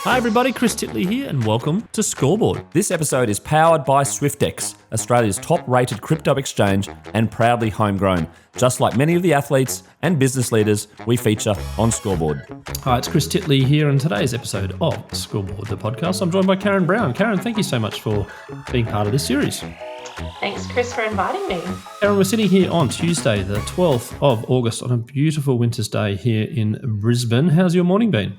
Hi everybody, Chris Titley here and welcome to Scoreboard. This episode is powered by Swyftx, Australia's top-rated crypto exchange and proudly homegrown, just like many of the athletes and business leaders we feature on Scoreboard. Hi, it's Chris Titley here in today's episode of Scoreboard, the podcast. I'm joined by Karen Brown. Karen, thank you so much for being part of this series. Thanks, Chris, for inviting me. Karen, we're sitting here on Tuesday, the 12th of August, on a beautiful winter's day here in Brisbane. How's your morning been?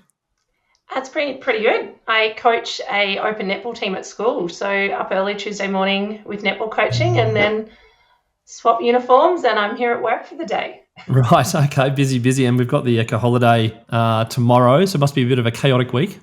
That's pretty good. I coach a open netball team at school, so up early Tuesday morning with netball coaching and then swap uniforms and I'm here at work for the day. Right, okay, busy. And we've got the Echo holiday tomorrow, so it must be a bit of a chaotic week.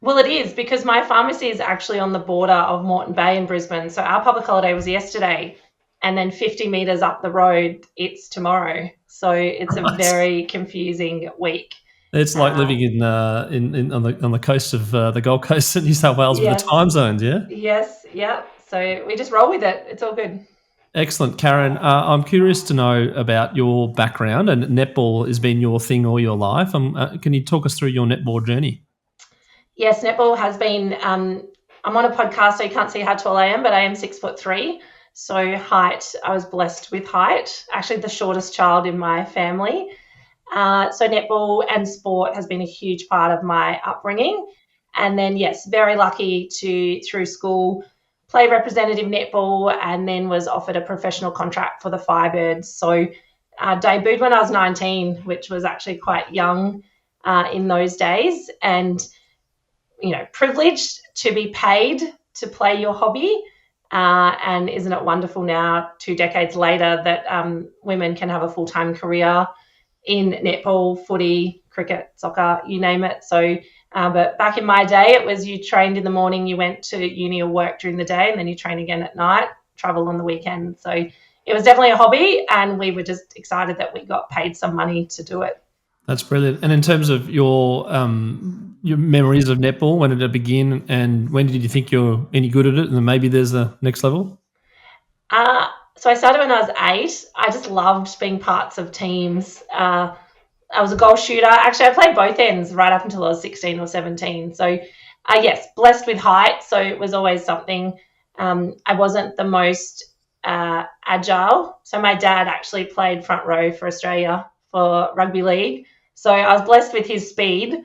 Well, it is because my pharmacy is actually on the border of Moreton Bay in Brisbane. So our public holiday was yesterday and then 50 metres up the road, it's tomorrow. So it's a very confusing week. It's like living on the coast of the Gold Coast in New South Wales with the time zones, yeah? Yes, yeah. So we just roll with it. It's all good. Excellent. Karen, I'm curious to know about your background, and netball has been your thing all your life. Can you talk us through your netball journey? Yes, netball has been, I'm on a podcast, so you can't see how tall I am, but I am 6'3". So height, I was blessed with height, actually the shortest child in my family. So netball and sport has been a huge part of my upbringing. And then, yes, very lucky to, through school, play representative netball and then was offered a professional contract for the Firebirds. So debuted when I was 19, which was actually quite young in those days. And, you know, privileged to be paid to play your hobby. And isn't it wonderful now, 2 decades later, that women can have a full-time career in netball, footy, cricket, soccer, you name it. So, but back in my day, it was you trained in the morning, you went to uni or work during the day, and then you train again at night, travel on the weekend. So it was definitely a hobby, and we were just excited that we got paid some money to do it. That's brilliant. And in terms of your memories of netball, when did it begin, and when did you think you're any good at it, and then maybe there's the next level? So I started when I was 8. I just loved being parts of teams. I was a goal shooter. Actually, I played both ends right up until I was 16 or 17. So, yes, blessed with height. So it was always something. I wasn't the most agile. So my dad actually played front row for Australia for rugby league. So I was blessed with his speed,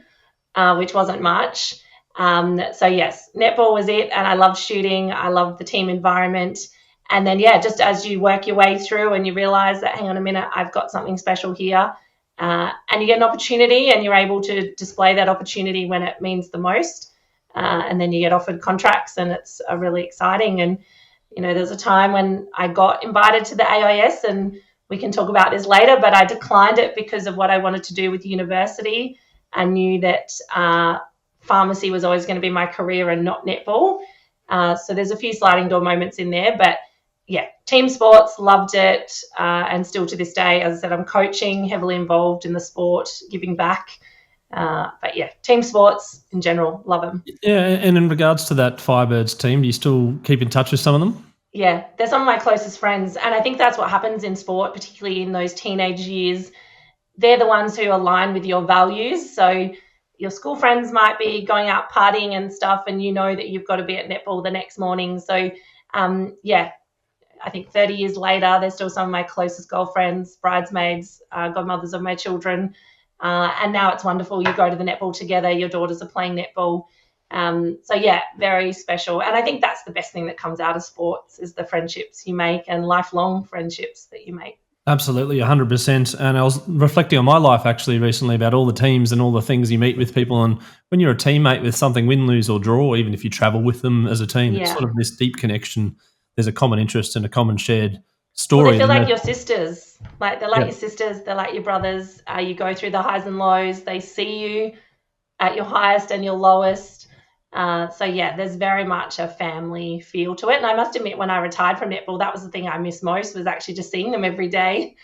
which wasn't much. So, yes, netball was it. And I loved shooting. I loved the team environment. And then, yeah, just as you work your way through and you realise that, hang on a minute, I've got something special here, and you get an opportunity and you're able to display that opportunity when it means the most, and then you get offered contracts and it's really exciting. And, you know, there's a time when I got invited to the AIS, and we can talk about this later, but I declined it because of what I wanted to do with university. I knew that pharmacy was always going to be my career and not netball. So there's a few sliding door moments in there, but yeah, team sports, loved it, and still to this day, as I said, I'm coaching, heavily involved in the sport, giving back. But yeah, team sports in general, love them. Yeah, and in regards to that Firebirds team, do you still keep in touch with some of them? Yeah, they're some of my closest friends, and I think that's what happens in sport, particularly in those teenage years. They're the ones who align with your values. So your school friends might be going out partying and stuff, and you know that you've got to be at netball the next morning. So, yeah, I think 30 years later, they're still some of my closest girlfriends, bridesmaids, godmothers of my children. And now it's wonderful. You go to the netball together. Your daughters are playing netball. So, yeah, very special. And I think that's the best thing that comes out of sports is the friendships you make and lifelong friendships that you make. Absolutely, 100%. And I was reflecting on my life actually recently about all the teams and all the things you meet with people. And when you're a teammate with something, win, lose or draw, even if you travel with them as a team, It's sort of this deep connection. There's a common interest and a common shared story. Well, they feel like your sisters. Like they're like your sisters. They're like your brothers. You go through the highs and lows. They see you at your highest and your lowest. So, yeah, there's very much a family feel to it. And I must admit, when I retired from netball, that was the thing I missed most, was actually just seeing them every day.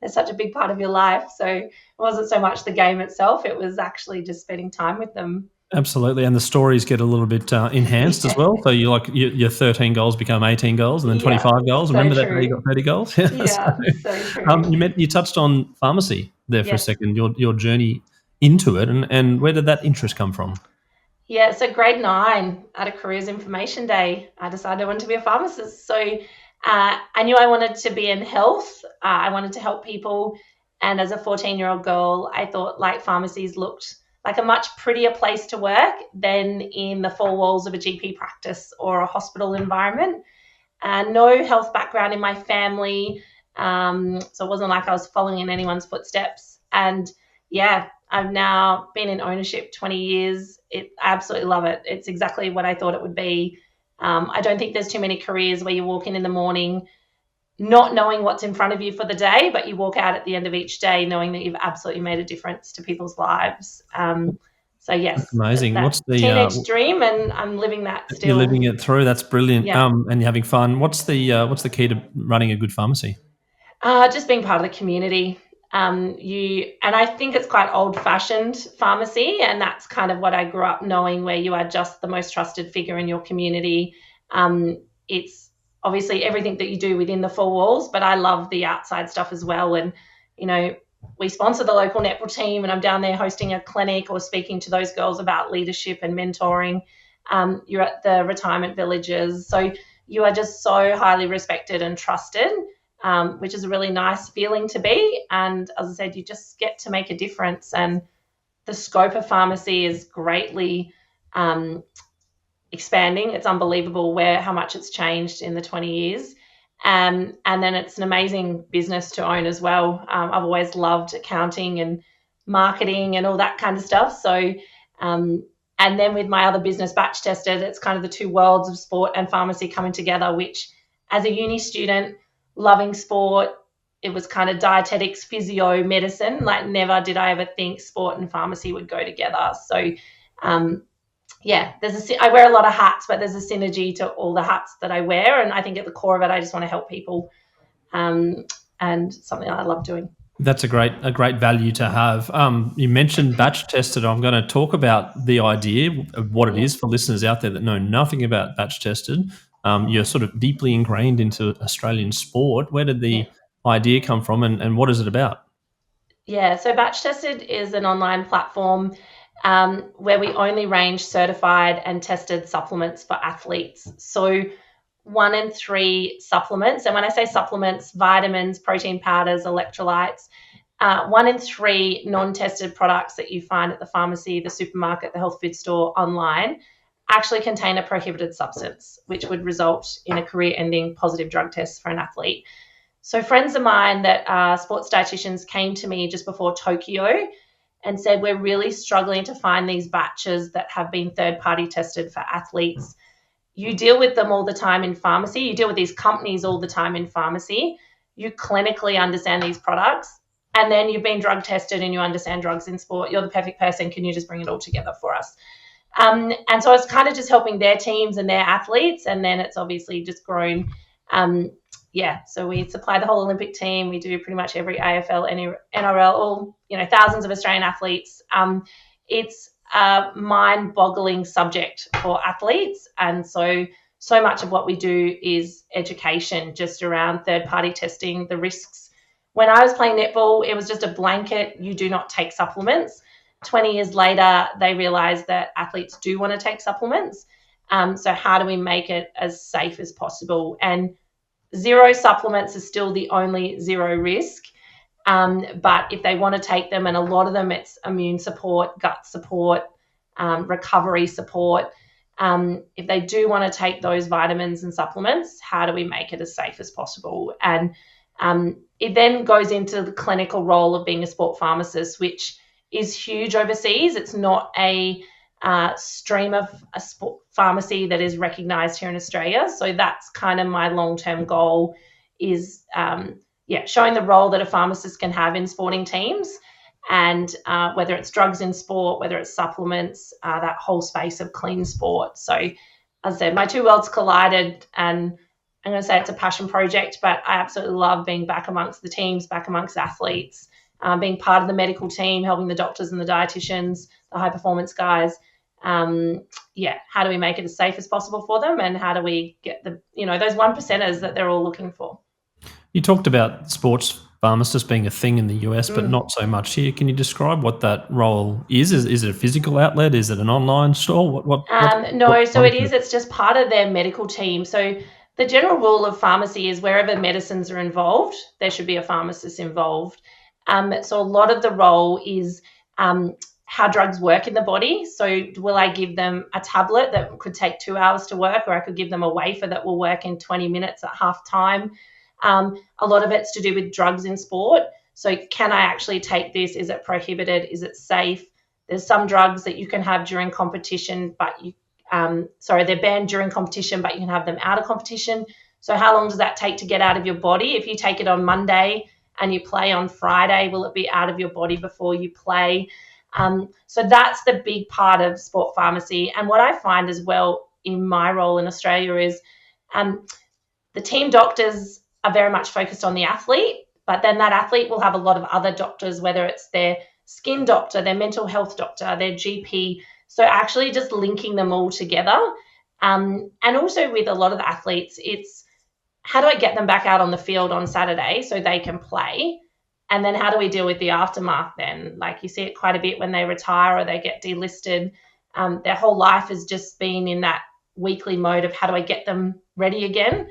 They're such a big part of your life. So it wasn't so much the game itself. It was actually just spending time with them. Absolutely, and the stories get a little bit enhanced as well. So you your 13 goals become 18 goals, and then 25 goals. Remember that day you got 30 goals? Yeah, so true. You touched on pharmacy there for a second. Your journey into it, and where did that interest come from? Yeah, so grade 9 at a careers information day, I decided I wanted to be a pharmacist. So I knew I wanted to be in health. I wanted to help people. And as a 14-year-old girl, I thought like pharmacies looked like a much prettier place to work than in the four walls of a GP practice or a hospital environment. No health background in my family. So it wasn't like I was following in anyone's footsteps. And yeah, I've now been in ownership 20 years. I absolutely love it. It's exactly what I thought it would be. I don't think there's too many careers where you walk in the morning not knowing what's in front of you for the day, but you walk out at the end of each day knowing that you've absolutely made a difference to people's lives. So yes, That's amazing. that What's the teenage dream, and I'm living that you're still. living it through? That's brilliant. Yeah. And you're having fun. What's the key to running a good pharmacy? Just being part of the community. And I think it's quite old-fashioned pharmacy, and that's kind of what I grew up knowing, where you are just the most trusted figure in your community. It's obviously everything that you do within the four walls, but I love the outside stuff as well. And we sponsor the local netball team, and I'm down there hosting a clinic or speaking to those girls about leadership and mentoring. You're at the retirement villages, so you are just so highly respected and trusted. Which is a really nice feeling to be. And as I said, you just get to make a difference. And the scope of pharmacy is greatly expanding. It's unbelievable how much it's changed in the 20 years. And then it's an amazing business to own as well. I've always loved accounting and marketing and all that kind of stuff. So, and then with my other business, Batch Tested, it's kind of the two worlds of sport and pharmacy coming together, which as a uni student, loving sport, it was kind of dietetics, physio, medicine. Like never did I ever think sport and pharmacy would go together. So yeah, I wear a lot of hats, but there's a synergy to all the hats that I wear. And I think at the core of it, I just want to help people, and something I love doing. That's a great value to have. You mentioned batch tested. I'm going to talk about the idea of what it is for listeners out there that know nothing about batch tested. You're sort of deeply ingrained into Australian sport. Where did the idea come from, and what is it about? Yeah, so Batch Tested is an online platform where we only range certified and tested supplements for athletes. So 1 in 3 supplements, and when I say supplements, vitamins, protein powders, electrolytes, 1 in 3 non-tested products that you find at the pharmacy, the supermarket, the health food store, online, actually contain a prohibited substance, which would result in a career-ending positive drug test for an athlete. So friends of mine that are sports dietitians came to me just before Tokyo and said, we're really struggling to find these batches that have been third-party tested for athletes. You deal with them all the time in pharmacy. You deal with these companies all the time in pharmacy. You clinically understand these products. And then you've been drug tested and you understand drugs in sport. You're the perfect person. Can you just bring it all together for us? And so it's kind of just helping their teams and their athletes. And then it's obviously just grown. So we supply the whole Olympic team. We do pretty much every AFL, NRL, all, thousands of Australian athletes. It's a mind-boggling subject for athletes. And so much of what we do is education just around third-party testing, the risks. When I was playing netball, it was just a blanket, you do not take supplements. 20 years later, they realized that athletes do want to take supplements. So how do we make it as safe as possible? And zero supplements is still the only zero risk. But if they want to take them, and a lot of them, it's immune support, gut support, recovery support. If they do want to take those vitamins and supplements, how do we make it as safe as possible? And it then goes into the clinical role of being a sport pharmacist, which is huge overseas. It's not a stream of a sport pharmacy that is recognised here in Australia. So that's kind of my long-term goal is, showing the role that a pharmacist can have in sporting teams, and whether it's drugs in sport, whether it's supplements, that whole space of clean sport. So as I said, my two worlds collided, and I'm going to say it's a passion project, but I absolutely love being back amongst the teams, back amongst athletes, being part of the medical team, helping the doctors and the dietitians, the high performance guys. How do we make it as safe as possible for them, and how do we get the those 1%ers that they're all looking for? You talked about sports pharmacist being a thing in the US, but not so much here. Can you describe what that role is? Is it a physical outlet? Is it an online store? No, so it is. It's just part of their medical team. So the general rule of pharmacy is wherever medicines are involved, there should be a pharmacist involved. So a lot of the role is how drugs work in the body. So will I give them a tablet that could take 2 hours to work, or I could give them a wafer that will work in 20 minutes at half time? A lot of it's to do with drugs in sport. So can I actually take this? Is it prohibited? Is it safe? There's some drugs that you can have during competition, but they're banned during competition, but you can have them out of competition. So how long does that take to get out of your body? If you take it on Monday and you play on Friday, will it be out of your body before you play? So that's the big part of sport pharmacy. And what I find as well in my role in Australia is the team doctors are very much focused on the athlete, but then that athlete will have a lot of other doctors, whether it's their skin doctor, their mental health doctor, their GP. So actually just linking them all together. And also with a lot of the athletes, it's how do I get them back out on the field on Saturday so they can play? And then how do we deal with the aftermath then? Like you see it quite a bit when they retire or they get delisted. Their whole life has just been in that weekly mode of how do I get them ready again?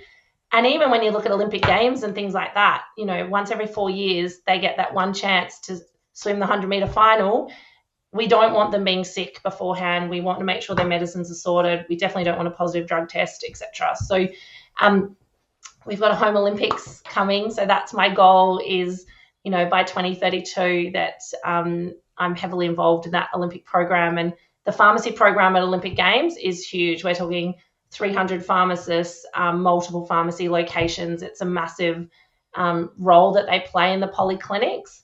And even when you look at Olympic Games and things like that, once every 4 years, they get that one chance to swim the 100-meter final. We don't want them being sick beforehand. We want to make sure their medicines are sorted. We definitely don't want a positive drug test, etc. So we've got a home Olympics coming. So that's my goal is, by 2032 that I'm heavily involved in that Olympic program. And the pharmacy program at Olympic Games is huge. We're talking 300 pharmacists, multiple pharmacy locations. It's a massive role that they play in the polyclinics.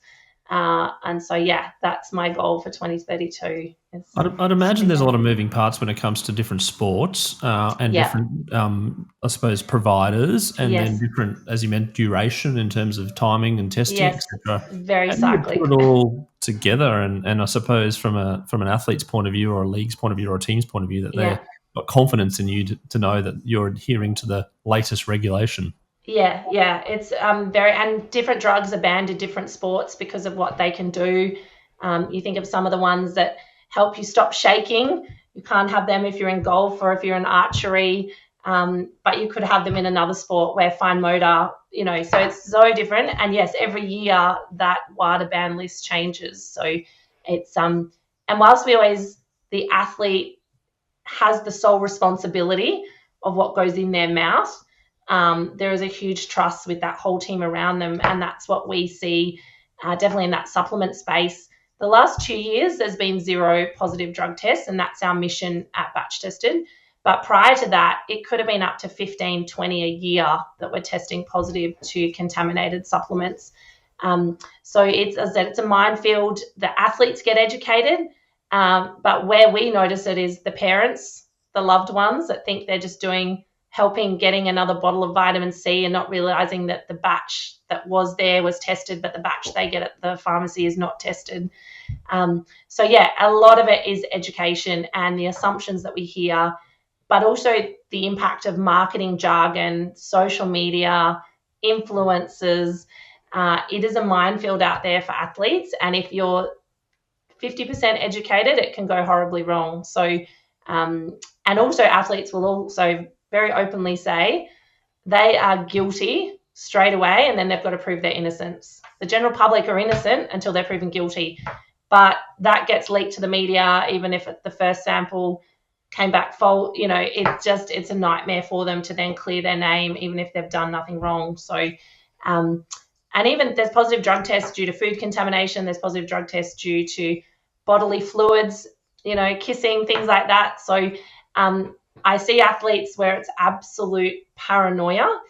And so, that's my goal for 2032. I'd imagine there's a lot of moving parts when it comes to different sports and different, I suppose, providers and then different, as you meant, duration in terms of timing and testing, etc. Very How cyclic. do you put it all together? And I suppose from an athlete's point of view or a league's point of view or a team's point of view that they're got confidence in you to know that you're adhering to the latest regulation. Yeah. It's and different drugs are banned in different sports because of what they can do. You think of some of the ones that help you stop shaking. You can't have them if you're in golf or if you're in archery, but you could have them in another sport where fine motor, so it's so different. And yes, every year that WADA ban list changes. So it's and whilst the athlete has the sole responsibility of what goes in their mouth, there is a huge trust with that whole team around them, and that's what we see definitely in that supplement space. The last 2 years, there's been 0 positive drug tests, and that's our mission at Batch Tested. But prior to that, it could have been up to 15, 20 a year that were testing positive to contaminated supplements. So it's, as I said, it's a minefield. The athletes get educated, but where we notice it is the parents, the loved ones that think they're just helping getting another bottle of vitamin C and not realizing that the batch that was there was tested, but the batch they get at the pharmacy is not tested. So a lot of it is education and the assumptions that we hear, but also the impact of marketing jargon, social media, influencers. It is a minefield out there for athletes. And if you're 50% educated, it can go horribly wrong. So, and also athletes will also very openly say they are guilty straight away, and then they've got to prove their innocence. The general public are innocent until they're proven guilty, but that gets leaked to the media, even if the first sample came back fault. It's a nightmare for them to then clear their name, even if they've done nothing wrong. So, and even there's positive drug tests due to food contamination. There's positive drug tests due to bodily fluids, kissing, things like that. So, I see athletes where it's absolute paranoia,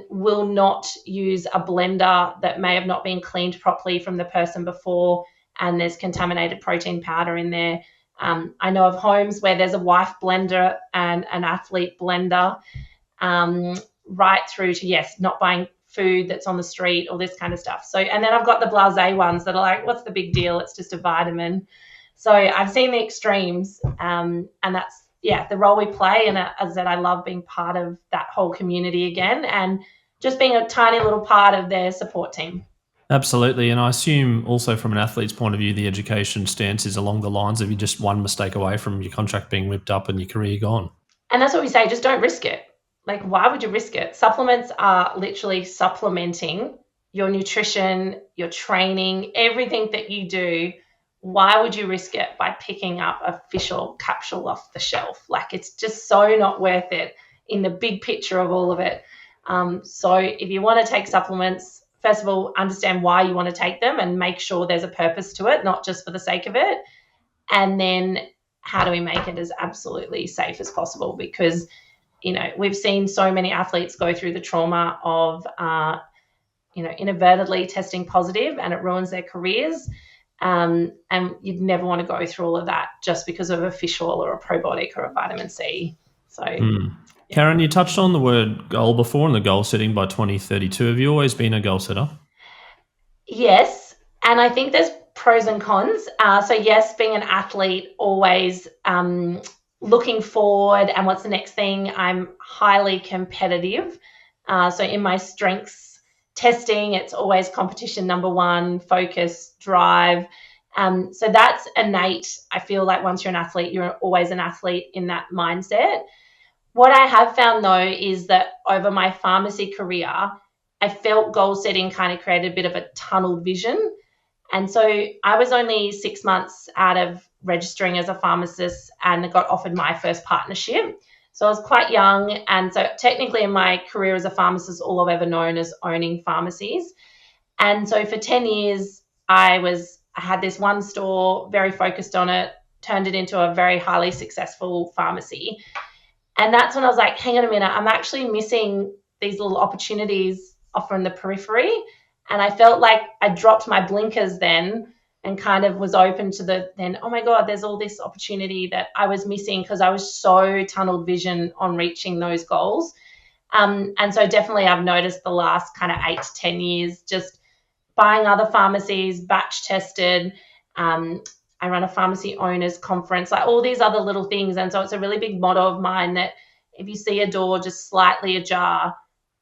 will not use a blender that may have not been cleaned properly from the person before, and there's contaminated protein powder in there. I know of homes where there's a wife blender and an athlete blender, right through to, not buying food that's on the street or this kind of stuff. So, and then I've got the blasé ones that are like, what's the big deal? It's just a vitamin. So I've seen the extremes, and that's, the role we play. And as I said, I love being part of that whole community again. And just being a tiny little part of their support team. Absolutely. And I assume also from an athlete's point of view, the education stance is along the lines of you just one mistake away from your contract being ripped up and your career gone. And that's what we say, just don't risk it. Like, why would you risk it? Supplements are literally supplementing your nutrition, your training, everything that you do. Why would you risk it by picking up a fish oil capsule off the shelf? Like, it's just so not worth it in the big picture of all of it. So if you want to take supplements, first of all, understand why you want to take them and make sure there's a purpose to it, not just for the sake of it. And then how do we make it as absolutely safe as possible? Because, you know, we've seen so many athletes go through the trauma of, inadvertently testing positive, and it ruins their careers. And you'd never want to go through all of that just because of a fish oil or a probiotic or a vitamin C. So, Karen, you touched on the word goal before and the goal setting by 2032. Have you always been a goal setter? Yes, and I think there's pros and cons. So yes, being an athlete, always looking forward and what's the next thing. I'm highly competitive. So in my strengths testing, it's always competition number one, focus, drive. So that's innate. I feel like once you're an athlete, you're always an athlete in that mindset. What I have found, though, is that over my pharmacy career, I felt goal setting kind of created a bit of a tunnel vision. And so I was only 6 months out of registering as a pharmacist and got offered my first partnership. So I was quite young. And so technically in my career as a pharmacist, all I've ever known is owning pharmacies. And so for 10 years, I had this one store, very focused on it, turned it into a very highly successful pharmacy. And that's when I was like, hang on a minute, I'm actually missing these little opportunities off from the periphery. And I felt like I dropped my blinkers then and kind of was open to oh my God, there's all this opportunity that I was missing because I was so tunnel vision on reaching those goals. And so definitely I've noticed the last kind of 8 to 10 years, just buying other pharmacies, batch tested, I run a pharmacy owners conference, like all these other little things. And so it's a really big motto of mine that if you see a door just slightly ajar,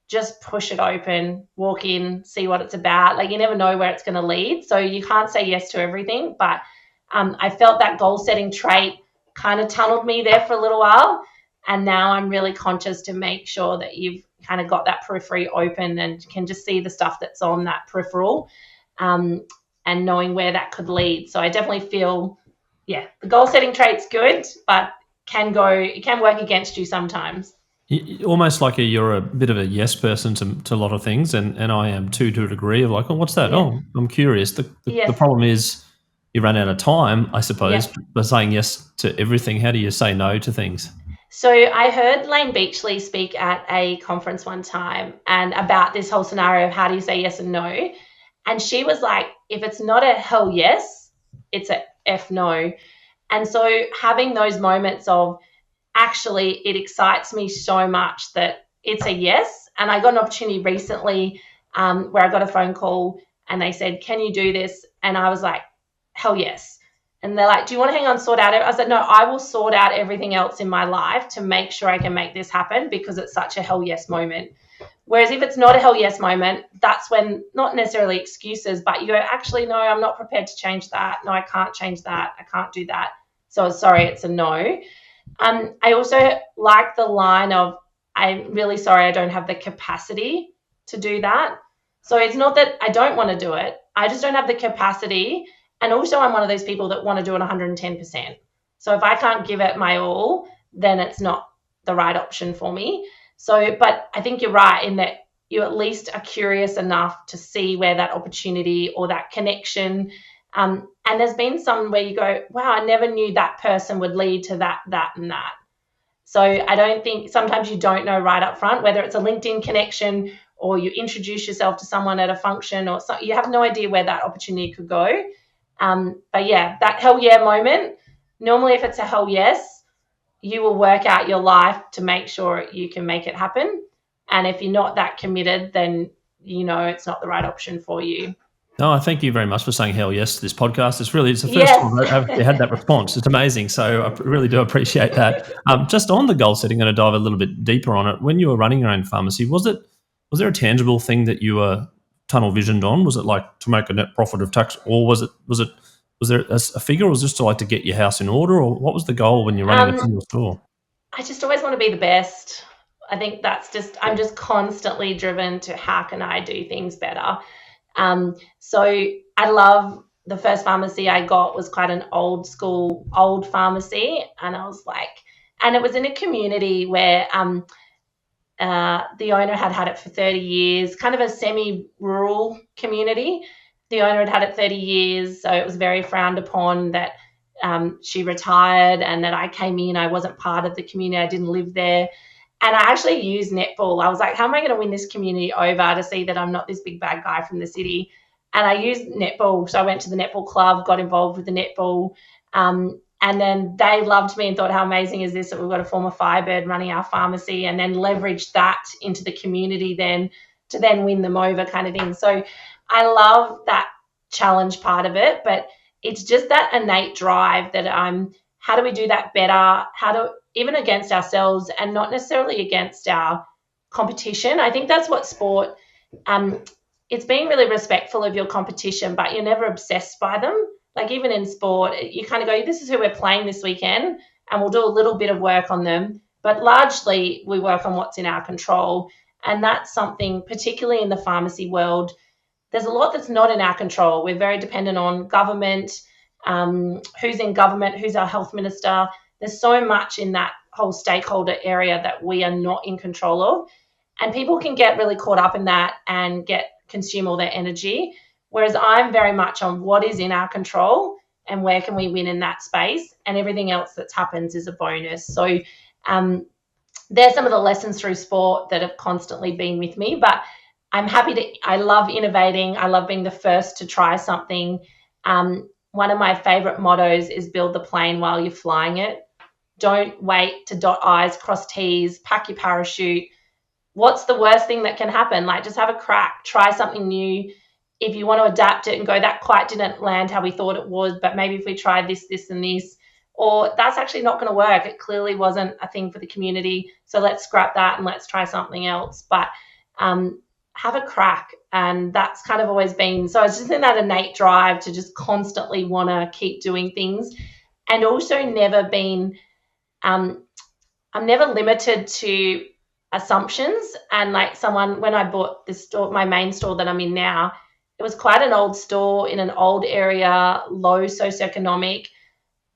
just push it open, walk in, see what it's about. Like, you never know where it's going to lead. So you can't say yes to everything. But I felt that goal setting trait kind of tunneled me there for a little while. And now I'm really conscious to make sure that you've kind of got that periphery open and can just see the stuff that's on that peripheral. And knowing where that could lead. So I definitely feel, the goal setting trait's good, but it can work against you sometimes. Almost like you're a bit of a yes person to a lot of things, and I am too, to a degree of like, oh, what's that? Yeah. Oh, I'm curious. The problem is you run out of time, I suppose, by saying yes to everything. How do you say no to things? So I heard Lane Beachley speak at a conference one time and about this whole scenario of how do you say yes and no. And she was like, if it's not a hell yes, it's a F no. And so having those moments of actually it excites me so much that it's a yes. And I got an opportunity recently where I got a phone call and they said, can you do this? And I was like, hell yes. And they're like, do you want to hang on, sort out it? I said, no, I will sort out everything else in my life to make sure I can make this happen because it's such a hell yes moment. Whereas if it's not a hell yes moment, that's when, not necessarily excuses, but you go, actually, no, I'm not prepared to change that. No, I can't change that. I can't do that. So sorry, it's a no. I also like the line of, I'm really sorry, I don't have the capacity to do that. So it's not that I don't want to do it. I just don't have the capacity. And also I'm one of those people that want to do it 110%. So if I can't give it my all, then it's not the right option for me. So, but I think you're right in that you at least are curious enough to see where that opportunity or that connection, and there's been some where you go, wow, I never knew that person would lead to that, and that. So I don't think, sometimes you don't know right up front, whether it's a LinkedIn connection or you introduce yourself to someone at a function or something, you have no idea where that opportunity could go. But yeah, that hell yeah moment, normally if it's a hell yes, you will work out your life to make sure you can make it happen. And if you're not that committed, then you know it's not the right option for you. No, I thank you very much for saying hell yes to this podcast. It's the first time I've had that response. It's amazing. So I really do appreciate that. Just on the goal setting, I'm going to dive a little bit deeper on it. When you were running your own pharmacy, was it Was there a tangible thing that you were tunnel visioned on? Was it like to make a net profit of tax, or was there a figure, or was it just to get your house in order, or what was the goal when you're running a single store? I just always want to be the best. I think I'm just constantly driven to how can I do things better. So I love the first pharmacy I got was quite an old pharmacy, and it was in a community where the owner had it for 30 years, kind of a semi-rural community. The owner had it 30 years, so it was very frowned upon that she retired and that I came in. I wasn't part of the community. I didn't live there. And I actually used netball. I was like, how am I going to win this community over to see that I'm not this big bad guy from the city? And I used netball. So I went to the netball club, got involved with the netball. And then they loved me and thought, how amazing is this that we've got a former Firebird running our pharmacy, and then leveraged that into the community then to then win them over kind of thing. So I love that challenge part of it, but it's just that innate drive that how do we do that better? Even against ourselves and not necessarily against our competition. I think that's what sport, it's being really respectful of your competition, but you're never obsessed by them. Like even in sport, you kind of go, this is who we're playing this weekend, and we'll do a little bit of work on them. But largely we work on what's in our control. And that's something, particularly in the pharmacy world, there's a lot that's not in our control. We're very dependent on government, who's in government, who's our health minister. There's so much in that whole stakeholder area that we are not in control of. And people can get really caught up in that and consume all their energy. Whereas I'm very much on what is in our control and where can we win in that space, and everything else that happens is a bonus. So there's some of the lessons through sport that have constantly been with me, but I love innovating. I love being the first to try something. One of my favorite mottos is build the plane while you're flying it. Don't wait to dot I's, cross T's, pack your parachute. What's the worst thing that can happen? Just have a crack, try something new. If you want to adapt it and go, that quite didn't land how we thought it was, but maybe if we try this, this, and this, or that's actually not going to work. It clearly wasn't a thing for the community. So let's scrap that and let's try something else. But have a crack. And that's kind of always been, so it's just in that innate drive to just constantly want to keep doing things. And also never been, I'm never limited to assumptions. And when I bought this store, my main store that I'm in now, it was quite an old store in an old area, low socioeconomic,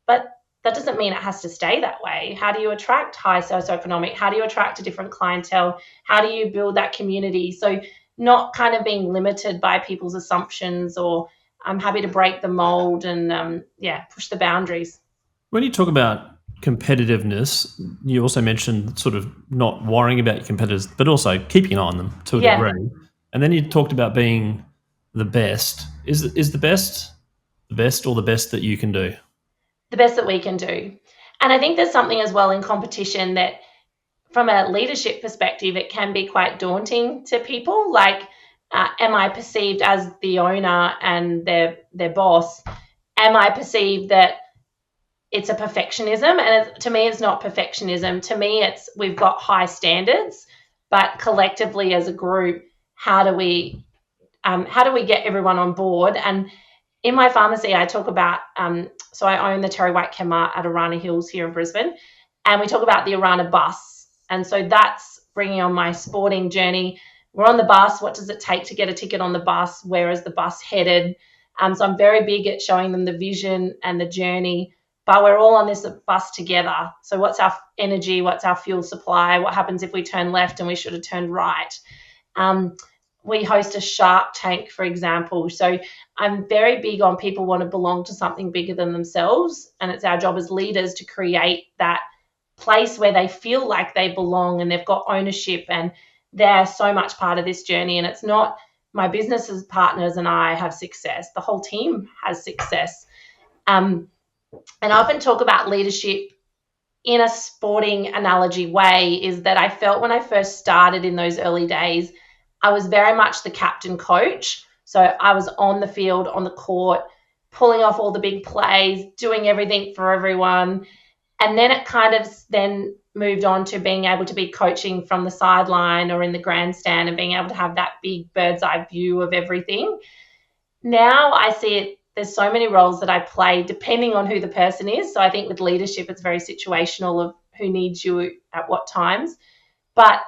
but that doesn't mean it has to stay that way. How do you attract high socioeconomic? How do you attract a different clientele? How do you build that community? So not kind of being limited by people's assumptions, or I'm happy to break the mold and, push the boundaries. When you talk about competitiveness, you also mentioned sort of not worrying about your competitors, but also keeping an eye on them to a degree. And then you talked about being the best. Is the best or the best that you can do? The best that we can do. And I think there's something as well in competition that from a leadership perspective, it can be quite daunting to people. Am I perceived as the owner and their boss? Am I perceived that it's a perfectionism? And to me, it's not perfectionism. To me, we've got high standards, but collectively as a group, how do we get everyone on board? And in my pharmacy, I talk about, so I own the Terry White Chemmart at Arana Hills here in Brisbane, and we talk about the Arana bus. And so that's bringing on my sporting journey. We're on the bus. What does it take to get a ticket on the bus? Where is the bus headed? So I'm very big at showing them the vision and the journey, but we're all on this bus together. So what's our energy? What's our fuel supply? What happens if we turn left and we should have turned right? We host a Shark Tank, for example. So I'm very big on people want to belong to something bigger than themselves. And it's our job as leaders to create that place where they feel like they belong and they've got ownership and they're so much part of this journey. And it's not my business partners and I have success. The whole team has success. And I often talk about leadership in a sporting analogy way, is that I felt when I first started in those early days, I was very much the captain coach. So I was on the field, on the court, pulling off all the big plays, doing everything for everyone. And then it kind of then moved on to being able to be coaching from the sideline or in the grandstand and being able to have that big bird's eye view of everything. Now I see it, there's so many roles that I play depending on who the person is. So I think with leadership, it's very situational of who needs you at what times. But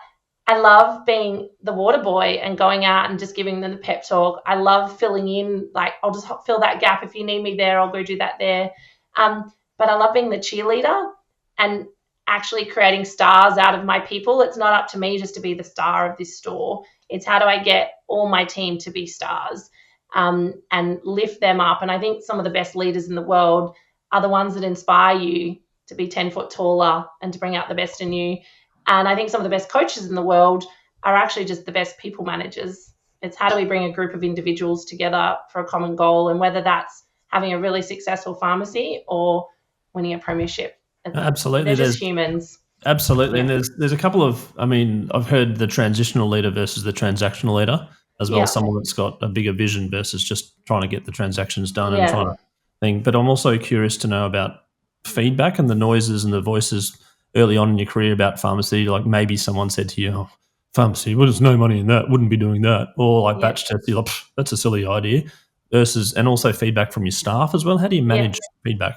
I love being the water boy and going out and just giving them the pep talk. I love filling in, like, I'll just fill that gap. If you need me there, I'll go do that there. But I love being the cheerleader and actually creating stars out of my people. It's not up to me just to be the star of this store. It's how do I get all my team to be stars and lift them up. And I think some of the best leaders in the world are the ones that inspire you to be 10 foot taller and to bring out the best in you. And I think some of the best coaches in the world are actually just the best people managers. It's how do we bring a group of individuals together for a common goal, and whether that's having a really successful pharmacy or winning a premiership. Absolutely. They're just humans. Absolutely. Yeah. And there's a couple of, I mean, I've heard the transitional leader versus the transactional leader as well, someone that's got a bigger vision versus just trying to get the transactions done and trying to think. But I'm also curious to know about feedback and the noises and the voices early on in your career about pharmacy. Like maybe someone said to you, oh, pharmacy, well, there's no money in that, wouldn't be doing that. Or like batch test, you're like, that's a silly idea. Versus, and also feedback from your staff as well. How do you manage feedback?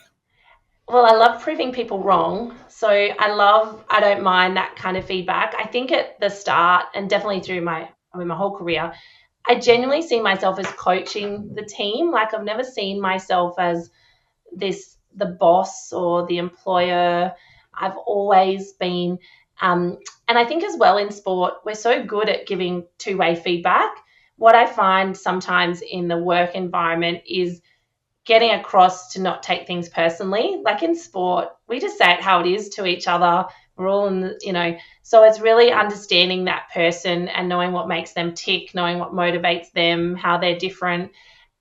Well, I love proving people wrong. So I don't mind that kind of feedback. I think at the start and definitely through my whole career, I genuinely see myself as coaching the team. Like I've never seen myself as the boss or the employer. I've always been, and I think as well in sport, we're so good at giving two-way feedback. What I find sometimes in the work environment is getting across to not take things personally. Like in sport, we just say it how it is to each other. We're all in the, so it's really understanding that person and knowing what makes them tick, knowing what motivates them, how they're different.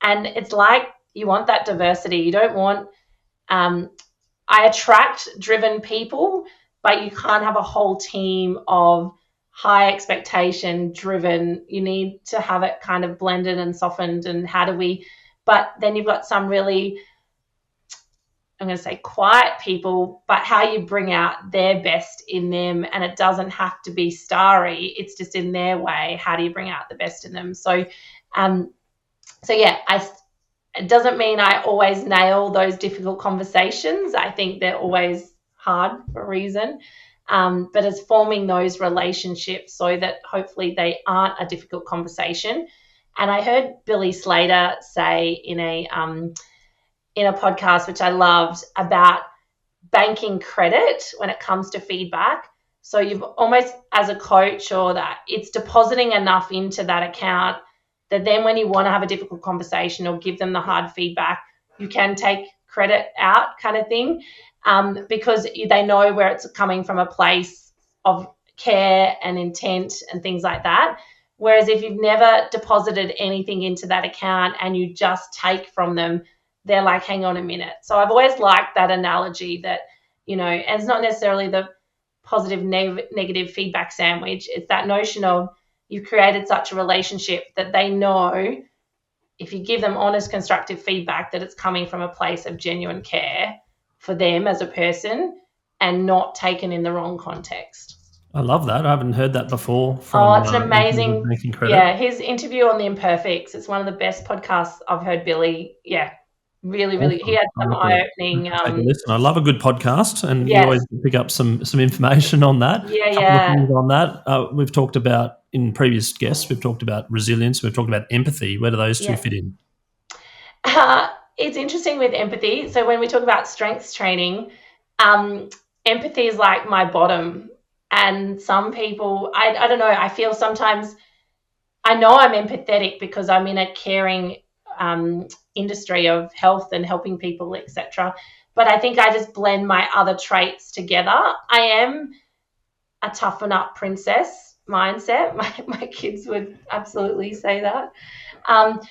And it's like you want that diversity. You don't want, I attract driven people, but you can't have a whole team of high expectation driven. You need to have it kind of blended and softened. And but then you've got some really, I'm going to say quiet people, but how you bring out their best in them, and it doesn't have to be starry. It's just in their way. How do you bring out the best in them? So, it doesn't mean I always nail those difficult conversations. I think they're always hard for a reason. But it's forming those relationships so that hopefully they aren't a difficult conversation. And I heard Billy Slater say in a podcast, which I loved, about banking credit when it comes to feedback. So you've almost, as a coach, or that it's depositing enough into that account that then when you want to have a difficult conversation or give them the hard feedback, you can take credit out, kind of thing, because they know where it's coming from, a place of care and intent and things like that. Whereas if you've never deposited anything into that account and you just take from them, they're like, hang on a minute. So I've always liked that analogy that, and it's not necessarily the positive, negative feedback sandwich. It's that notion of you've created such a relationship that they know if you give them honest, constructive feedback, that it's coming from a place of genuine care for them as a person and not taken in the wrong context. I love that. I haven't heard that before. It's an amazing, his interview on the Imperfects. It's one of the best podcasts I've heard, Billy. Yeah, really, really. He had some eye-opening. Listen, I love a good podcast, and you always pick up some information on that. On that, we've talked about in previous guests. We've talked about resilience. We've talked about empathy. Where do those two fit in? It's interesting with empathy. So when we talk about strengths training, empathy is like my bottom. And some people, I don't know, I feel sometimes, I know I'm empathetic because I'm in a caring industry of health and helping people, etc. But I think I just blend my other traits together. I am a toughen up princess mindset. My kids would absolutely say that.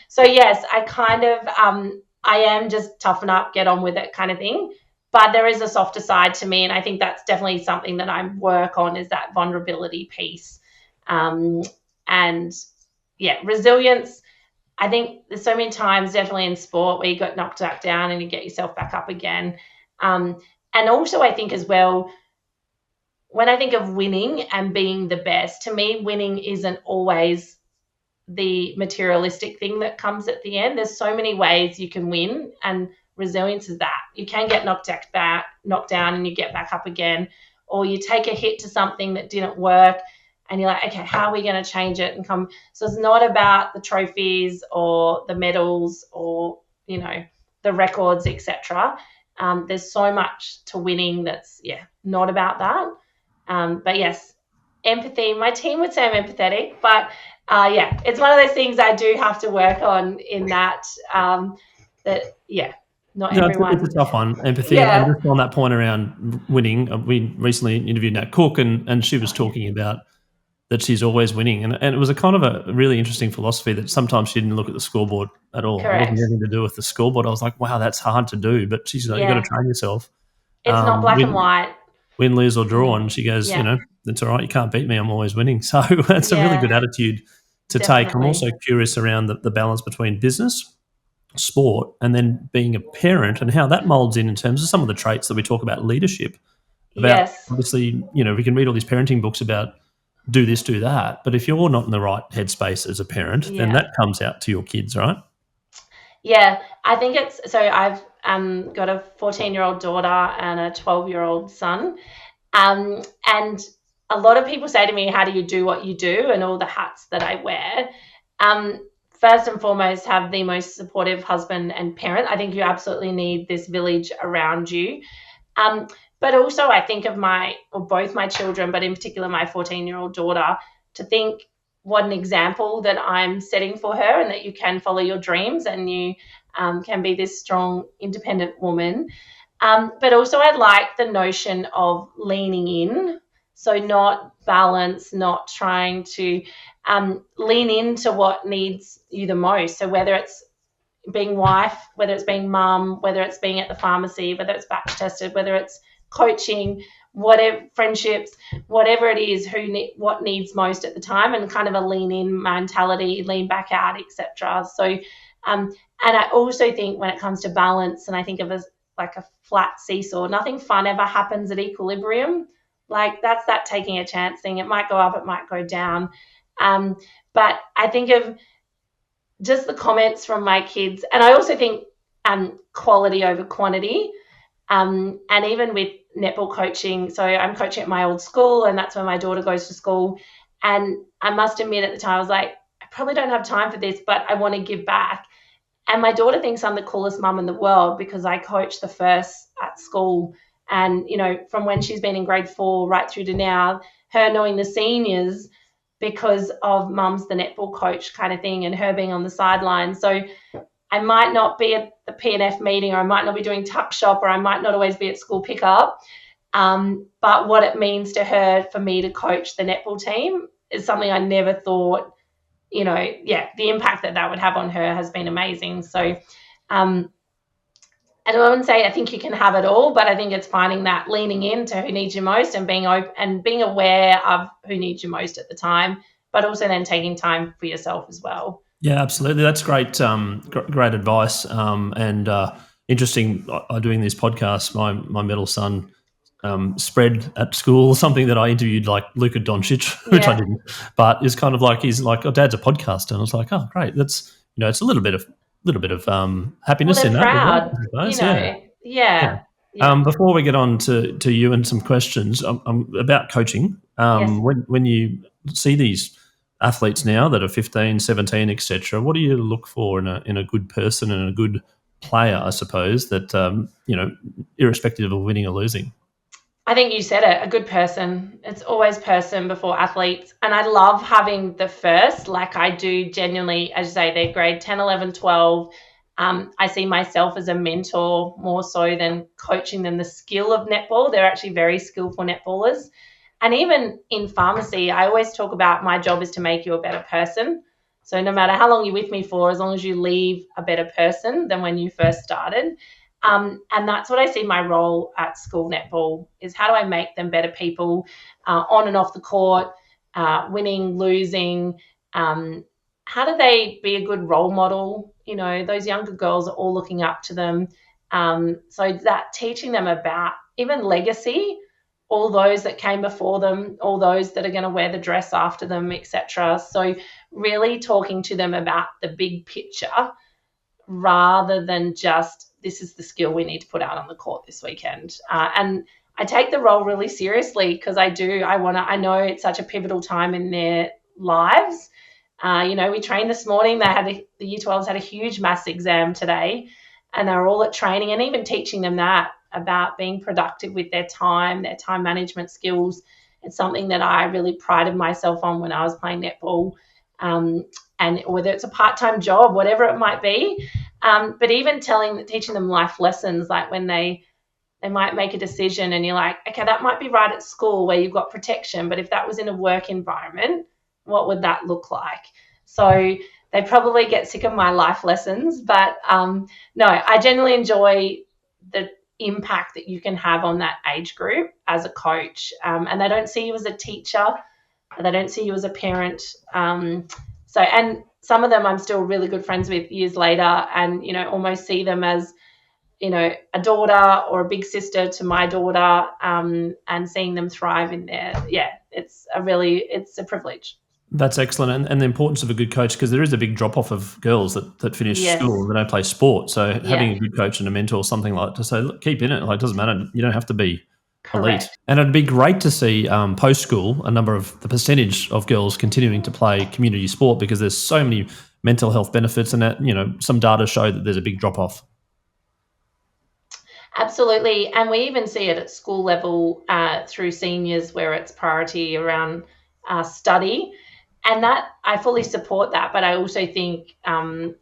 So yes, I kind of, I am just toughen up, get on with it kind of thing. But there is a softer side to me, and I think that's definitely something that I work on, is that vulnerability piece. Resilience. I think there's so many times, definitely in sport, where you got knocked back down and you get yourself back up again. And And also I think as well, when I think of winning and being the best, to me, winning isn't always the materialistic thing that comes at the end. There's so many ways you can win, and resilience is that. You can get knocked down and you get back up again, or you take a hit to something that didn't work and you're like, okay, how are we going to change it and come? So it's not about the trophies or the medals or, the records, etc. There's so much to winning that's, not about that. But yes, empathy. My team would say I'm empathetic, but it's one of those things I do have to work on in that, not everyone. It's a tough one, empathy. Yeah. And just on that point around winning, we recently interviewed Nat Cook, and she was talking about that she's always winning. And it was a kind of a really interesting philosophy that sometimes she didn't look at the scoreboard at all. Correct. It wasn't anything to do with the scoreboard. I was like, wow, that's hard to do. But she's like, you've got to train yourself. It's not black and white. Win, lose or draw. And she goes, it's all right. You can't beat me. I'm always winning. So that's a really good attitude to take. I'm also curious around the balance between business, sport, and then being a parent and how that molds in terms of some of the traits that we talk about leadership. Obviously, we can read all these parenting books about do this, do that. But if you're not in the right headspace as a parent, then that comes out to your kids, right? Yeah, I think so I've got a 14-year-old daughter and a 12-year-old son. And a lot of people say to me, how do you do what you do and all the hats that I wear? First and foremost, have the most supportive husband and parent. I think you absolutely need this village around you. But also I think of both my children, but in particular my 14-year-old daughter, to think what an example that I'm setting for her, and that you can follow your dreams and you can be this strong, independent woman. But also I like the notion of leaning in. So not balance, not trying to lean into what needs you the most. So whether it's being wife, whether it's being mum, whether it's being at the pharmacy, whether it's batch tested, whether it's coaching, whatever, friendships, whatever it is, what needs most at the time, and kind of a lean in mentality, lean back out, etc. So, and I also think when it comes to balance, and I think of as like a flat seesaw, nothing fun ever happens at equilibrium. Like that's that taking a chance thing. It might go up, it might go down. But I think of just the comments from my kids, and I also think quality over quantity. And even with netball coaching, so I'm coaching at my old school, and that's where my daughter goes to school. And I must admit at the time I was like, I probably don't have time for this, but I want to give back. And my daughter thinks I'm the coolest mum in the world because I coach the first at school. And, from when she's been in grade 4 right through to now, her knowing the seniors because of mum's the netball coach kind of thing, and her being on the sidelines. So I might not be at the P&F meeting, or I might not be doing tuck shop, or I might not always be at school pickup. But what it means to her for me to coach the netball team is something I never thought, the impact that would have on her has been amazing. So I wouldn't say I think you can have it all, but I think it's finding that leaning into who needs you most and being open and being aware of who needs you most at the time, but also then taking time for yourself as well. Yeah, absolutely. That's great, great advice. And interesting. Doing these podcasts, my middle son spread at school something that I interviewed, like Luka Doncic, which I didn't. But it's kind of like he's like, "Oh, Dad's a podcaster," and I was like, "Oh, great." That's it's a little bit of happiness in that. Proud, Yeah. Before we get on to you and some questions about coaching, when you see these athletes now that are 15, 17, etc., what do you look for in a good person and a good player, I suppose, that irrespective of winning or losing? I think you said it, a good person. It's always person before athletes. And I love having the first, like I do genuinely, as you say, they're grade 10, 11, 12. I see myself as a mentor more so than coaching them the skill of netball. They're actually very skillful netballers. And even in pharmacy, I always talk about my job is to make you a better person. So no matter how long you're with me for, as long as you leave a better person than when you first started. And that's what I see my role at school netball is how do I make them better people on and off the court, winning, losing. How do they be a good role model? Those younger girls are all looking up to them. So that teaching them about even legacy, all those that came before them, all those that are going to wear the dress after them, etc. So really talking to them about the big picture rather than just, this is the skill we need to put out on the court this weekend. And I take the role really seriously because I know it's such a pivotal time in their lives. We trained this morning. The Year 12s had a huge maths exam today, and they're all at training and even teaching them that about being productive with their time management skills. It's something that I really prided myself on when I was playing netball, and whether it's a part-time job, whatever it might be. But even teaching them life lessons, like when they might make a decision and you're like, okay, that might be right at school where you've got protection, but if that was in a work environment, what would that look like? So they probably get sick of my life lessons, but no, I genuinely enjoy the impact that you can have on that age group as a coach. And they don't see you as a teacher. They don't see you as a parent. And some of them I'm still really good friends with years later, and, almost see them as, a daughter or a big sister to my daughter, and seeing them thrive in there. Yeah, it's a privilege. That's excellent. And the importance of a good coach, because there is a big drop-off of girls that finish school and they don't play sport. So having a good coach and a mentor, something like to say, look, keep in it. Like, it doesn't matter. You don't have to be elite. And it'd be great to see post-school the percentage of girls continuing to play community sport, because there's so many mental health benefits, and that, some data show that there's a big drop-off. Absolutely. And we even see it at school level through seniors, where it's priority around study. And that, I fully support that. But I also think, I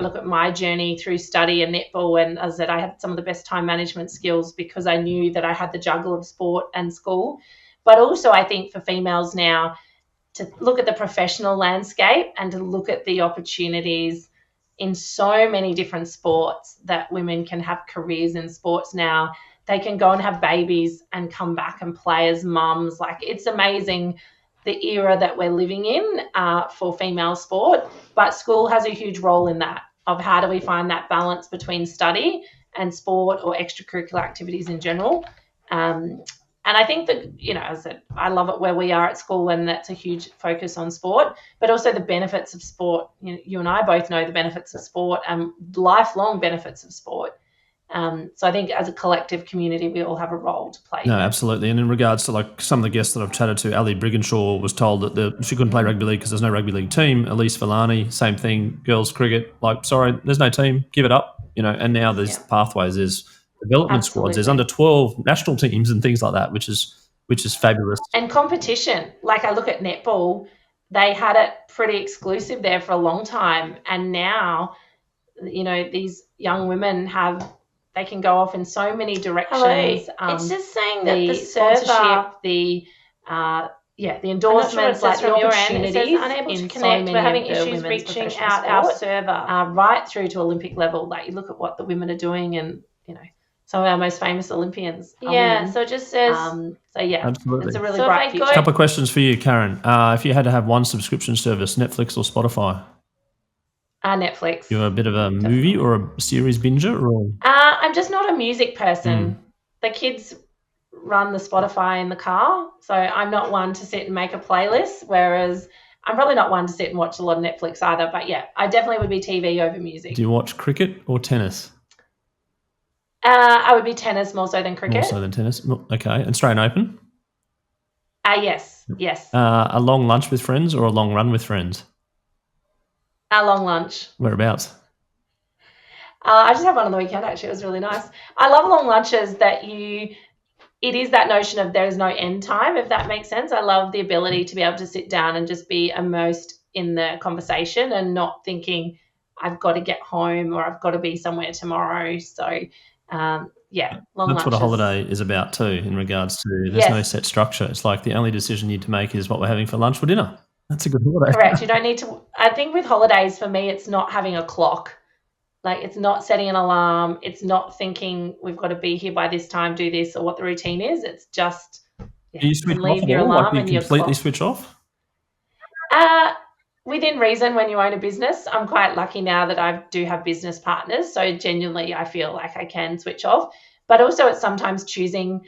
look at my journey through study and netball, and as I said, I had some of the best time management skills because I knew that I had the juggle of sport and school. But also I think for females now to look at the professional landscape and to look at the opportunities in so many different sports, that women can have careers in sports now. They can go and have babies and come back and play as mums. Like, it's amazing the era that we're living in for female sport. But school has a huge role in that, of how do we find that balance between study and sport or extracurricular activities in general. And I think that, as I said, I love it where we are at school, and that's a huge focus on sport, but also the benefits of sport. You and I both know the benefits of sport and lifelong benefits of sport. So I think as a collective community, we all have a role to play. No, absolutely. And in regards to some of the guests that I've chatted to, Ali Brigginshaw was told that she couldn't play rugby league because there's no rugby league team. Elise Villani, same thing, girls cricket, sorry, there's no team, give it up. And now there's pathways, there's development squads, there's under 12 national teams and things like that, which is fabulous. And competition, like I look at netball, they had it pretty exclusive there for a long time, and now, these young women they can go off in so many directions. It's just saying that the sponsorship, the endorsements, like the opportunities. It says unable to connect. We're having issues reaching out our server. Right through to Olympic level. Like, you look at what the women are doing, and some of our most famous Olympians. So it just says. Absolutely. It's a really bright future. A couple of questions for you, Karen. If you had to have one subscription service, Netflix or Spotify? Netflix. You're a bit of a movie or a series binger, or? I'm just not a music person. The kids run the Spotify in the car, so I'm not one to sit and make a playlist, whereas I'm probably not one to sit and watch a lot of Netflix either. But yeah, I definitely would be TV over music. Do you watch cricket or tennis? I would be tennis more so than cricket. More so than tennis. Okay. And Australian Open? Yes. A long lunch with friends or a long run with friends? A long lunch. Whereabouts? I just had one on the weekend, actually. It was really nice. I love long lunches it is that notion of there is no end time, if that makes sense. I love the ability to be able to sit down and just be immersed in the conversation and not thinking I've got to get home or I've got to be somewhere tomorrow. So, long That's lunches. what a holiday is about too, in regards to there's no set structure. It's like the only decision you need to make is what we're having for lunch or dinner. That's a good holiday. Correct. You don't need to. I think with holidays, for me, it's not having a clock. Like, it's not setting an alarm. It's not thinking we've got to be here by this time, do this, or what the routine is. It's just Do you switch off at all? Like, do you completely switch off? within reason when you own a business. I'm quite lucky now that I do have business partners. So genuinely, I feel like I can switch off. But also it's sometimes choosing.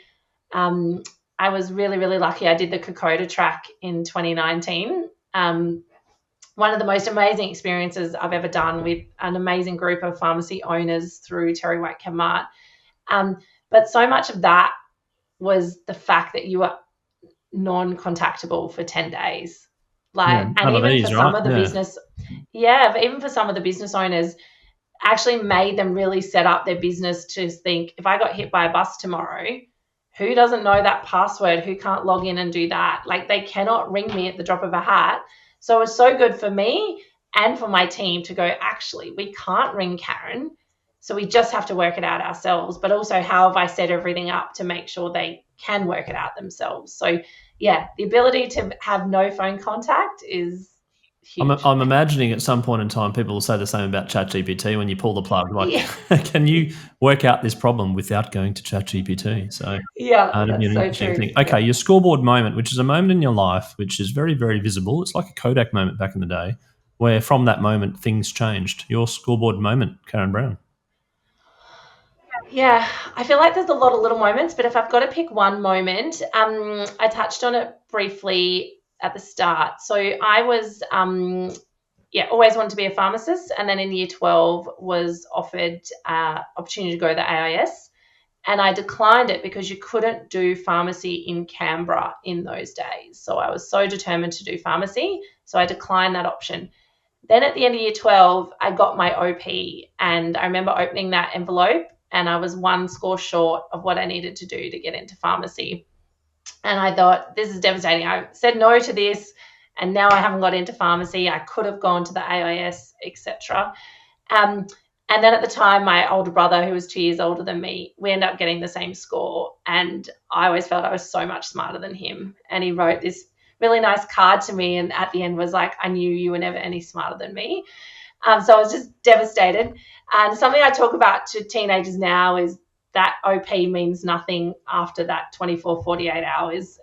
I was really, really lucky. I did the Kokoda track in 2019. One of the most amazing experiences I've ever done with an amazing group of pharmacy owners through Terry White Kmart. But so much of that was the fact that you were non-contactable for 10 days. Even for some of the business, even for some of the business owners, actually made them really set up their business to think, if I got hit by a bus tomorrow, who doesn't know that password? Who can't log in and do that? Like, they cannot ring me at the drop of a hat. So it was so good for me and for my team to go, actually, we can't ring Karen, so we just have to work it out ourselves. But also, how have I set everything up to make sure they can work it out themselves? So, yeah, the ability to have no phone contact is huge. I'm imagining at some point in time people will say the same about ChatGPT when you pull the plug. Like, can you work out this problem without going to ChatGPT? So that'd be an interesting thing. Okay, your scoreboard moment, which is a moment in your life which is very, very visible. It's like a Kodak moment back in the day, where from that moment things changed. Your scoreboard moment, Karen Brown. Yeah, I feel like there's a lot of little moments, but if I've got to pick one moment, I touched on it briefly at the start. So I was, always wanted to be a pharmacist, and then in year 12 was offered opportunity to go to the AIS, and I declined it because you couldn't do pharmacy in Canberra in those days. So I was so determined to do pharmacy, so I declined that option. Then at the end of year 12, I got my OP, and I remember opening that envelope, and I was one score short of what I needed to do to get into pharmacy. And I thought, this is devastating. I said no to this, and now I haven't got into pharmacy. I could have gone to the AIS, etc. And then at the time, my older brother, who was 2 years older than me, we ended up getting the same score. And I always felt I was so much smarter than him. And he wrote this really nice card to me, and at the end was like, I knew you were never any smarter than me. So I was just devastated. And something I talk about to teenagers now is that OP means nothing after that 24, 48 hours.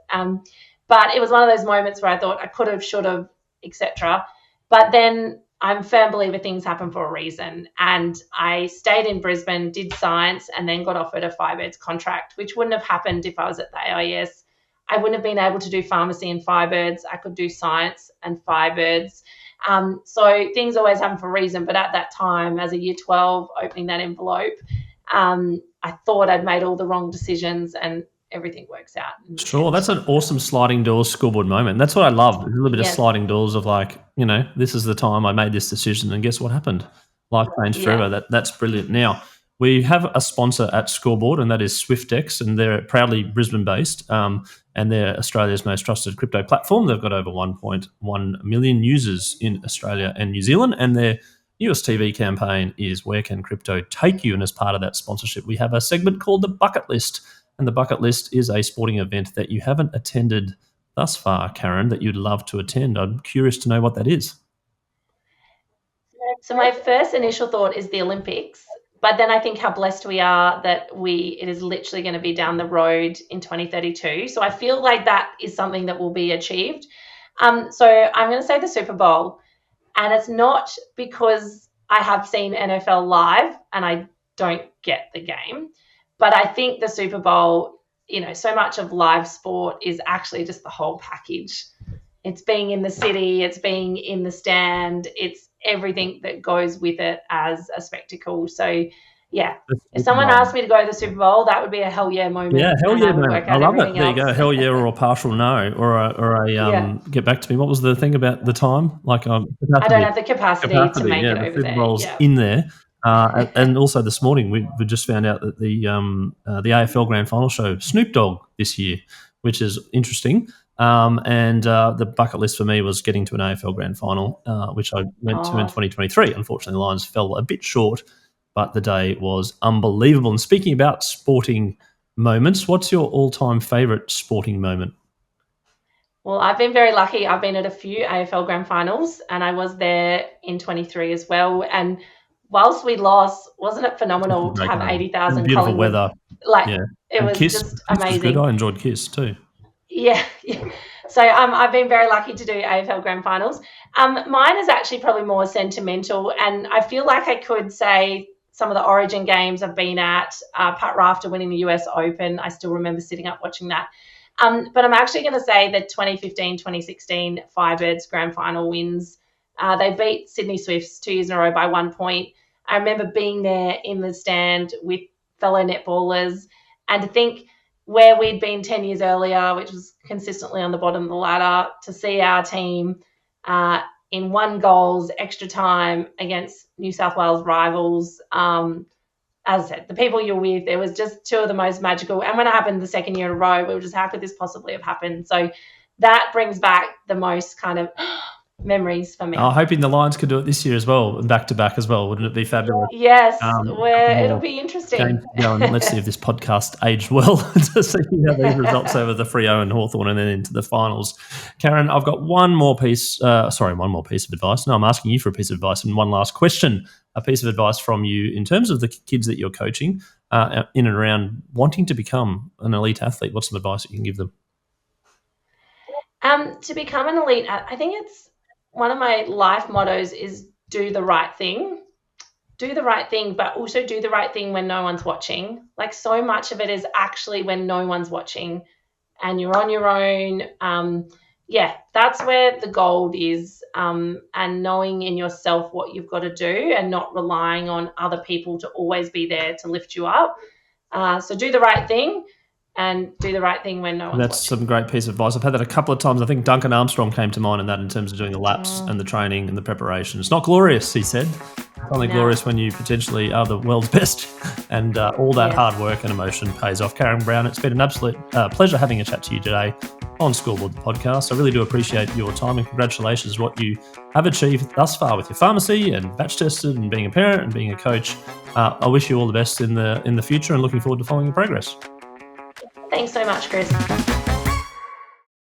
But it was one of those moments where I thought I could have, should have, etc. But then I'm a firm believer things happen for a reason. And I stayed in Brisbane, did science, and then got offered a Firebirds contract, which wouldn't have happened if I was at the AIS. I wouldn't have been able to do pharmacy and Firebirds. I could do science and Firebirds. So things always happen for a reason. But at that time, as a year 12, opening that envelope, I thought I'd made all the wrong decisions, and everything works out. Sure, that's an awesome sliding doors scoreboard moment. That's what I love. A little bit of sliding doors of like, this is the time I made this decision, and guess what happened? Life changed forever. That's brilliant. Now, we have a sponsor at Scoreboard, and that is Swyftx, and they're proudly Brisbane-based, and they're Australia's most trusted crypto platform. They've got over 1.1 million users in Australia and New Zealand, and their US TV campaign is Where Can Crypto Take You? And as part of that sponsorship, we have a segment called The Bucket List, and The Bucket List is a sporting event that you haven't attended thus far, Karen, that you'd love to attend. I'm curious to know what that is. So my first initial thought is the Olympics. But then I think how blessed we are that it is literally going to be down the road in 2032. So I feel like that is something that will be achieved. So I'm going to say the Super Bowl. And it's not because I have seen NFL live and I don't get the game. But I think the Super Bowl, so much of live sport is actually just the whole package. It's being in the city, it's being in the stand, it's everything that goes with it as a spectacle. So, yeah, if someone asked me to go to the Super Bowl, that would be a hell yeah moment. Yeah, hell yeah moment. I love it. There you go, hell yeah, or a partial no, or a get back to me. What was the thing about the time? Like, I don't have the capacity to make it over there. Super Bowl's in there. And also this morning we just found out that the AFL Grand Final show Snoop Dogg this year, which is interesting. And the bucket list for me was getting to an AFL Grand Final, which I went to in 2023. Unfortunately, the Lions fell a bit short, but the day was unbelievable. And speaking about sporting moments, what's your all-time favourite sporting moment? Well, I've been very lucky. I've been at a few AFL Grand Finals, and I was there in 23 as well. And whilst we lost, wasn't it phenomenal to have 80,000 beautiful weather? It was Kiss just amazing. Was good. I enjoyed Kiss too. Yeah. So I've been very lucky to do AFL Grand Finals. Mine is actually probably more sentimental, and I feel like I could say some of the Origin games I've been at, Pat Rafter winning the US Open. I still remember sitting up watching that. But I'm actually going to say the 2015-2016 Firebirds Grand Final wins. They beat Sydney Swifts 2 years in a row by 1 point. I remember being there in the stand with fellow netballers, and to think where we'd been 10 years earlier, which was consistently on the bottom of the ladder, to see our team in 1 goals, extra time against New South Wales rivals. As I said, the people you're with, it was just 2 of the most magical. And when it happened the second year in a row, we were just, how could this possibly have happened? So that brings back the most kind of memories for me. I'm hoping the Lions could do it this year as well, and back to back as well. Wouldn't it be fabulous? Yes, it'll be interesting. Let's see if this podcast aged well to see how these results over the Freo and Hawthorn and then into the finals. Karen, I've got one more piece of advice. No, I'm asking you for a piece of advice, and one last question. A piece of advice from you in terms of the kids that you're coaching in and around wanting to become an elite athlete. What's some advice that you can give them? To become an elite, I think it's one of my life mottos is do the right thing. Do the right thing, but also do the right thing when no one's watching. Like, so much of it is actually when no one's watching and you're on your own. That's where the gold is, and knowing in yourself what you've got to do and not relying on other people to always be there to lift you up. So do the right thing. And do the right thing when no one's That's watching. Some great piece of advice. I've had that a couple of times. I think Duncan Armstrong came to mind in that, in terms of doing the laps and the training and the preparation. It's not glorious, he said. It's only glorious when you potentially are the world's best, and all that hard work and emotion pays off. Karen Brown, it's been an absolute pleasure having a chat to you today on Scoreboard, the podcast. I really do appreciate your time, and congratulations what you have achieved thus far with your pharmacy and batch tested and being a parent and being a coach. I wish you all the best in the future, and looking forward to following your progress. Thanks so much, Chris.